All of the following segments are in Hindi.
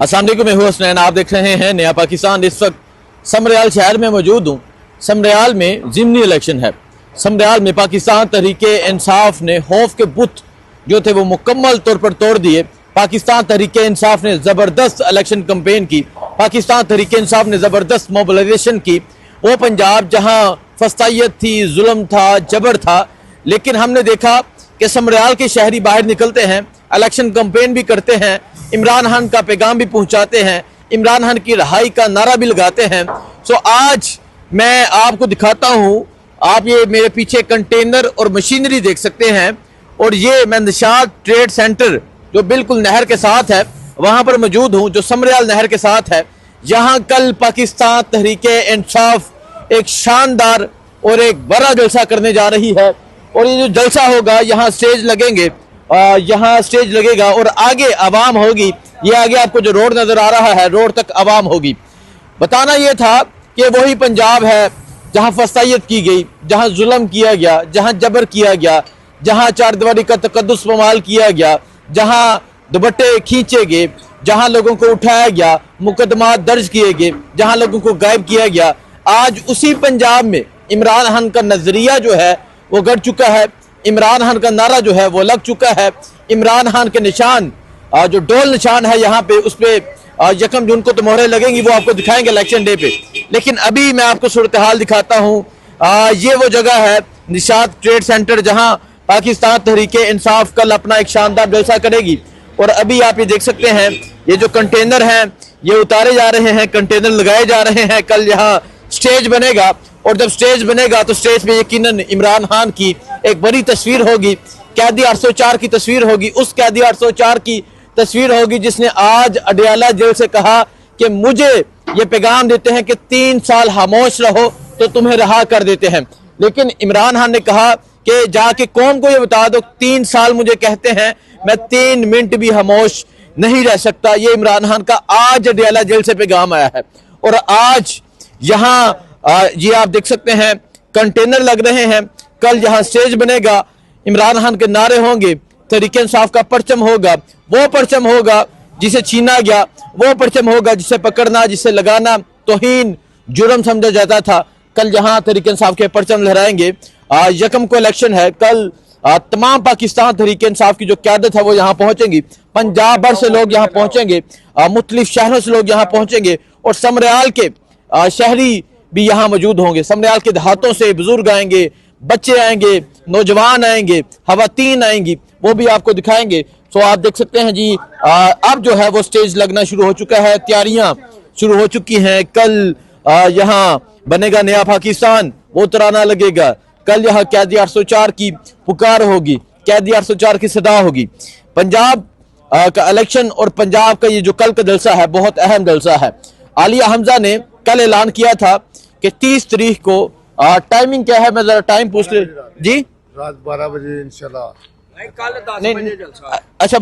अस्सलाम वालेकुम, मैं हूं हसनैन। आप देख रहे हैं नया पाकिस्तान। इस वक्त समरयाल शहर में मौजूद हूं। समरयाल में ज़िमनी इलेक्शन है। समरयाल में पाकिस्तान तहरीके इंसाफ ने खौफ के बुत जो थे वो मुकम्मल तौर पर तोड़ दिए। पाकिस्तान तहरीके इंसाफ ने ज़बरदस्त इलेक्शन कैंपेन की। पाकिस्तान तहरीके इंसाफ ने ज़बरदस्त मोबिलाइजेशन की। वो पंजाब जहाँ फस्तायत थी, जुल्म था, जबर था, लेकिन हमने देखा कि समरयाल के शहरी बाहर निकलते हैं, इलेक्शन कैंपेन भी करते हैं, इमरान खान का पैगाम भी पहुंचाते हैं, इमरान खान की रहाई का नारा भी लगाते हैं। सो आज मैं आपको दिखाता हूं, आप ये मेरे पीछे कंटेनर और मशीनरी देख सकते हैं, और ये मैं निशात ट्रेड सेंटर जो बिल्कुल नहर के साथ है वहां पर मौजूद हूं, जो समरयाल नहर के साथ है। यहाँ कल पाकिस्तान तहरीके इंसाफ एक शानदार और एक बड़ा जलसा करने जा रही है। और ये जो जलसा होगा, यहाँ स्टेज लगेंगे, यहाँ स्टेज लगेगा और आगे आवाम होगी। ये आगे आपको जो रोड नजर आ रहा है, रोड तक आवाम होगी। बताना ये था कि वही पंजाब है जहाँ फस्तायत की गई, जहाँ जुल्म किया गया, जहाँ जबर किया गया, जहाँ चारदीवारी का तकद्दुस पमाल किया गया, जहाँ दुपट्टे खींचे गए, जहाँ लोगों को उठाया गया, मुकदमा दर्ज किए गए, जहाँ लोगों को गायब किया गया। आज उसी पंजाब में इमरान खान का नजरिया जो है वो गड़ चुका है। इमरान खान का नारा जो है वो लग चुका है। इमरान खान के निशान, जो डोल निशान है यहाँ पे, उस पर 1 जून को तो मोहरें लगेंगी, वो आपको दिखाएंगे इलेक्शन डे पे। लेकिन अभी मैं आपको सूरत हाल दिखाता हूँ। ये वो जगह है निशात ट्रेड सेंटर जहाँ पाकिस्तान तहरीके इंसाफ कल अपना एक शानदार जलसा करेगी। और अभी आप ये देख सकते हैं, ये जो कंटेनर हैं ये उतारे जा रहे हैं, कंटेनर लगाए जा रहे हैं। कल यहाँ स्टेज बनेगा, और जब स्टेज बनेगा तो स्टेज पे यकीनन इमरान खान की एक बड़ी तस्वीर होगी, कैदी 804 की तस्वीर होगी। उस कैदी 804 की तस्वीर होगी जिसने आज अडयाला जेल से कहा कि मुझे ये पैगाम देते हैं कि 3 साल खामोश रहो तो तुम्हें रहा कर देते हैं। लेकिन इमरान खान ने कहा कि जाके कौम को ये बता दो, 3 साल मुझे कहते हैं, मैं 3 मिनट भी खामोश नहीं रह सकता। ये इमरान खान का आज अडयाला जेल से पैगाम आया है। और आज यहाँ ये आप देख सकते हैं कंटेनर लग रहे हैं। कल यहाँ स्टेज बनेगा, इमरान खान के नारे होंगे, तहरीके इंसाफ का परचम होगा, वो परचम होगा जिसे छीना गया, वो परचम होगा जिसे पकड़ना, जिसे लगाना तौहीन जुर्म समझा जाता था। कल यहाँ तहरीके इंसाफ के परचम लहराएंगे। 1 को इलेक्शन है। कल तमाम पाकिस्तान तहरीके इंसाफ की जो क्यादत है वो यहाँ पहुंचेंगी। पंजाब भर से लोग यहाँ पहुंचेंगे, मुख्तलिफ शहरों से लोग यहाँ पहुंचेंगे, और समरयाल के शहरी भी यहाँ मौजूद होंगे। समरयाल के देहातों से बुजुर्ग आएंगे, बच्चे आएंगे, नौजवान आएंगे, खवातीन आएंगी, वो भी आपको दिखाएंगे। तो आप देख सकते हैं जी, अब जो है वो स्टेज लगना शुरू हो चुका है, तैयारियां शुरू हो चुकी हैं। कल यहाँ बनेगा नया पाकिस्तान, वो तराना लगेगा। कल यहाँ कैदी 804 की पुकार होगी, कैदी 804 की सदा होगी। पंजाब का इलेक्शन और पंजाब का ये जो कल का जलसा है बहुत अहम जलसा है। आलिया हमजा ने कल ऐलान किया था कि 30 तारीख को, टाइमिंग क्या है, मैं जरा टाइम पूछ ले जी, रात 12 बजे इंशाल्लाह। कल 10 बजे जलसा। अच्छा,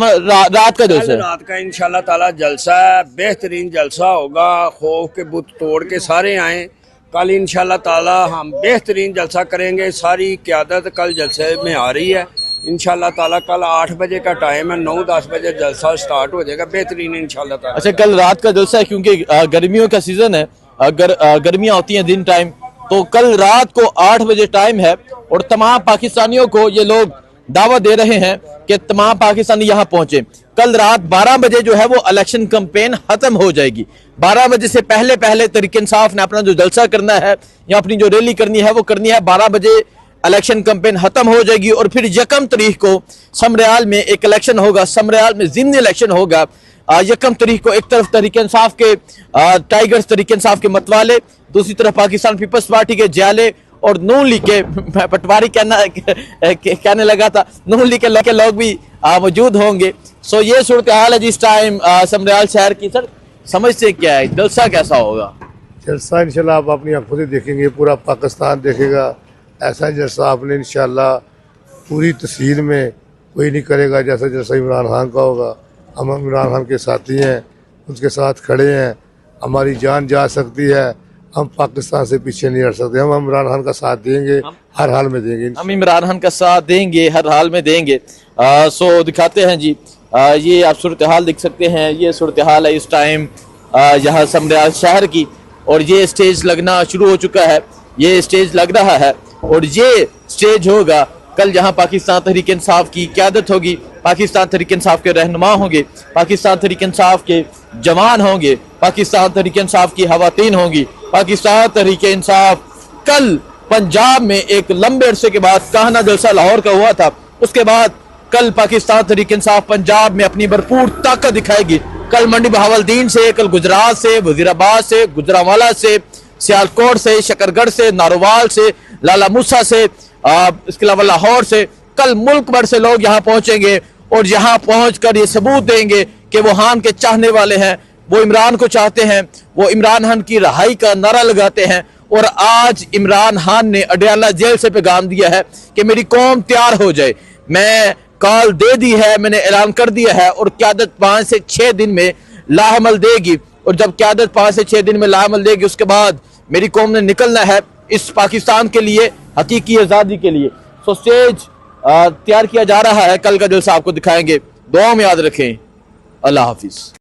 रात का जलसा है। रात का इंशाल्लाह ताला जलसा है, बेहतरीन जलसा होगा। खौफ के बुत तोड़ के सारे आए। कल इंशाल्लाह ताला हम बेहतरीन जलसा करेंगे। सारी क़यादत कल जलसे में आ रही है इंशाल्लाह ताला। कल 8 बजे का टाइम है, 9-10 बजे जलसा स्टार्ट हो जाएगा बेहतरीन इंशाल्लाह ताला। अच्छा, कल रात का जलसा है क्योंकि गर्मियों का सीजन है, अगर गर्मियां होती हैं दिन टाइम, तो कल रात को 8 बजे टाइम है। और तमाम पाकिस्तानियों को ये लोग दावत दे रहे हैं कि तमाम पाकिस्तानी यहाँ पहुंचे। कल रात 12 बजे जो है वो इलेक्शन कैंपेन खत्म हो जाएगी। 12 बजे से पहले पहले तहरीके इंसाफ ने अपना जो जलसा करना है या अपनी जो रैली करनी है वो करनी है। 12 बजे इलेक्शन कैंपेन खत्म हो जाएगी, और फिर 1 तारीख को समरयाल में एक इलेक्शन होगा। समरयाल में ज़िमनी इलेक्शन होगा। 1 तारीख को एक तरफ तहरीके इंसाफ के टाइगर्स तहरीके इंसाफ के मतवाले, दूसरी तरफ पाकिस्तान पीपल्स पार्टी के जयाले, और नून लीग के पटवारी कहने लगा था, नून लीग के लोग भी मौजूद होंगे। सो ये सूरत हाल है जिस टाइम समरयाल शहर की। सर, समझते क्या है जलसा कैसा होगा? जलसा इंशाल्लाह आप अपनी आंखों से देखेंगे, पूरा पाकिस्तान देखेगा। ऐसा जलसा आपने इंशाल्लाह पूरी तहसील में कोई नहीं करेगा जैसा जैसा इमरान खान का होगा। हम इमरान खान के साथी हैं, उसके साथ खड़े हैं। हमारी जान जा सकती है, हम पाकिस्तान से पीछे नहीं हट सकते। हम इमरान खान का साथ देंगे, हर हाल में देंगे। हम इमरान खान का साथ देंगे, हर हाल में देंगे। सो दिखाते हैं जी ये आप सूरत हाल देख सकते हैं, ये सूरत हाल है इस टाइम यहाँ समरियाल शहर की। और ये स्टेज लगना शुरू हो चुका है, ये स्टेज लग रहा है और ये स्टेज होगा कल जहाँ पाकिस्तान तहरीक इंसाफ की क़यादत होगी, पाकिस्तान तहरीक इंसाफ के रहनुमा होंगे, पाकिस्तान तहरीक इंसाफ के जवान होंगे, पाकिस्तान तहरीक इंसाफ की खवातीन होंगी। पाकिस्तान तहरीक इंसाफ कल पंजाब में एक लंबे अरसे के बाद काहना जलसा लाहौर का हुआ था, उसके बाद कल पाकिस्तान तहरीक इंसाफ पंजाब में अपनी भरपूर ताकत दिखाएगी। कल मंडी बहावलदीन से, कल गुजरात से, वजीराबाद से, गुजरांवाला से, सियालकोट से, शकरगढ़ से, नारोवाल से, लाला मूसा से, इसके अलावा लाहौर से, कल मुल्क भर से लोग यहाँ पहुंचेंगे और यहाँ पहुंचकर ये सबूत देंगे कि वो खान के चाहने वाले हैं, वो इमरान को चाहते हैं, वो इमरान खान की रिहाई का नारा लगाते हैं। और आज इमरान खान ने अडयाला जेल से पैगाम दिया है कि मेरी कौम तैयार हो जाए, मैं कॉल दे दी है, मैंने ऐलान कर दिया है और क़यादत 5 से 6 दिन में लाहमल देगी। और जब क़यादत 5 से 6 दिन में लाहमल देगी उसके बाद मेरी कौम ने निकलना है इस पाकिस्तान के लिए, हकीकी आज़ादी के लिए। सो स्टेज तैयार किया जा रहा है, कल का जलसा आपको दिखाएंगे। दुआ में याद रखें। अल्लाह हाफिज़।